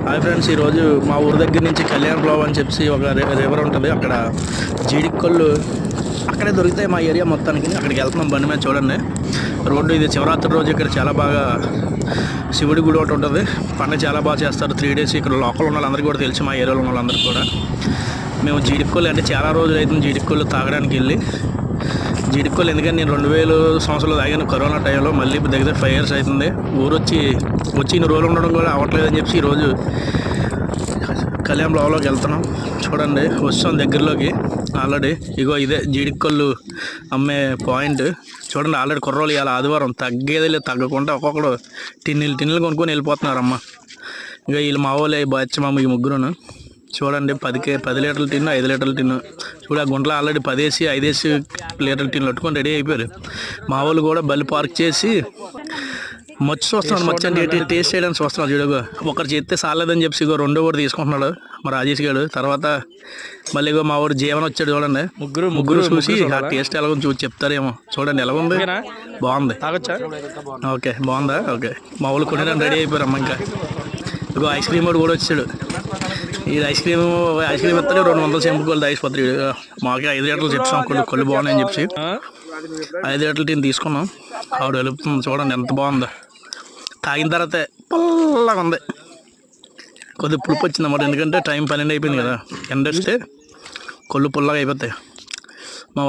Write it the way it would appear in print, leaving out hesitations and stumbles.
Hi friends, ఈరోజు మా ఊరి దగ్గర నుంచి కళ్యాణ్ బ్లావ్ అని చెప్పి ఒక రివర్ ఉంటుంది. అక్కడ జీడికొళ్ళు అక్కడే దొరుకుతాయి మా ఏరియా మొత్తానికి. అక్కడికి వెళ్తున్నాం బండి మీద. చూడండి రోడ్డు ఇది. శివరాత్రి రోజు ఇక్కడ చాలా బాగా శివుడి గుడి ఒకటి ఉంటుంది. పండుగ చాలా బాగా చేస్తారు. 3 days ఇక్కడ లోకల్ ఉన్న వాళ్ళందరికీ కూడా తెలిసి, మా ఏరియాలో ఉన్న వాళ్ళందరికీ కూడా. మేము జీడికొళ్ళు అంటే చాలా రోజులు అవుతుంది జీడికొళ్ళు తాగడానికి వెళ్ళి. జీడికొళ్ళు ఎందుకంటే నేను 2000 సంవత్సరాలు తాగాను కరోనా టైంలో. మళ్ళీ దగ్గర 5 years అవుతుంది. ఊరు వచ్చి ఇన్ని రోజులు ఉండడం కూడా అవ్వట్లేదని చెప్పి ఈరోజు కళ్యాణ్ బ్లావ్లోకి వెళ్తున్నాం. చూడండి వస్తాం దగ్గరలోకి. ఆల్రెడీ ఇగో ఇదే జీడికొళ్ళు అమ్మే పాయింట్. చూడండి ఆల్రెడీ కుర్రోలు ఇవాళ ఆదివారం తగ్గేది లేదు, తగ్గకుండా ఒక్కొక్కడు టిన్నులు కొనుక్కొని వెళ్ళిపోతున్నారమ్మ. ఇక వీళ్ళు మా వాళ్ళే బాచ్ మా ఈ ముగ్గురును. చూడండి 10 లీటర్ల టిన్ను, 5 లీటర్ల టిన్ను. చూడ గుంటలో ఆల్రెడీ 5 లీటర్ల టిన్నులు పట్టుకొని రెడీ అయిపోయారు. మా వాళ్ళు కూడా బల్లి పార్క్ చేసి మచ్చి చూస్తున్నాడు. మచ్చి అంటే టేస్ట్ చేయడానికి చూస్తున్నాడు. చూడగా ఒకరు చేస్తే సాలేదని చెప్పి ఇగో రెండో కూడా తీసుకుంటున్నాడు మా రాజేష్ గారు. తర్వాత మళ్ళీ ఇగో మా ఊరు జీవన్ వచ్చాడు. చూడండి ముగ్గురు చూసి ఆ టేస్ట్ ఎలాగో చూసి చెప్తారేమో. చూడండి ఎలాగుంది, బాగుంది. ఓకే బాగుందా? ఓకే మా వాళ్ళు కొనడానికి రెడీ అయిపోయారమ్మ. ఇంకా ఇగో ఐస్ క్రీమ్ కూడా వచ్చాడు. ఈ ఐస్ క్రీమ్ ఇస్తాడు. 200 చెంపుకోవాలి ఐస్ పత్రి. మాకే 5 లీటర్లు చెప్తాం కొళ్ళు బాగున్నాయని చెప్పి 5 లీటర్ల టీని తీసుకున్నాం. ఆవిడ వెలుపుతుంది. చూడండి ఎంత బాగుందో. తాగిన తర్వాత పుల్లగా ఉంది. కొద్దిగా పులుపు వచ్చింది అన్నమాట. ఎందుకంటే టైం 12 అయిపోయింది కదా. ఎండ వస్తే కొళ్ళు పుల్లగా అయిపోతాయి.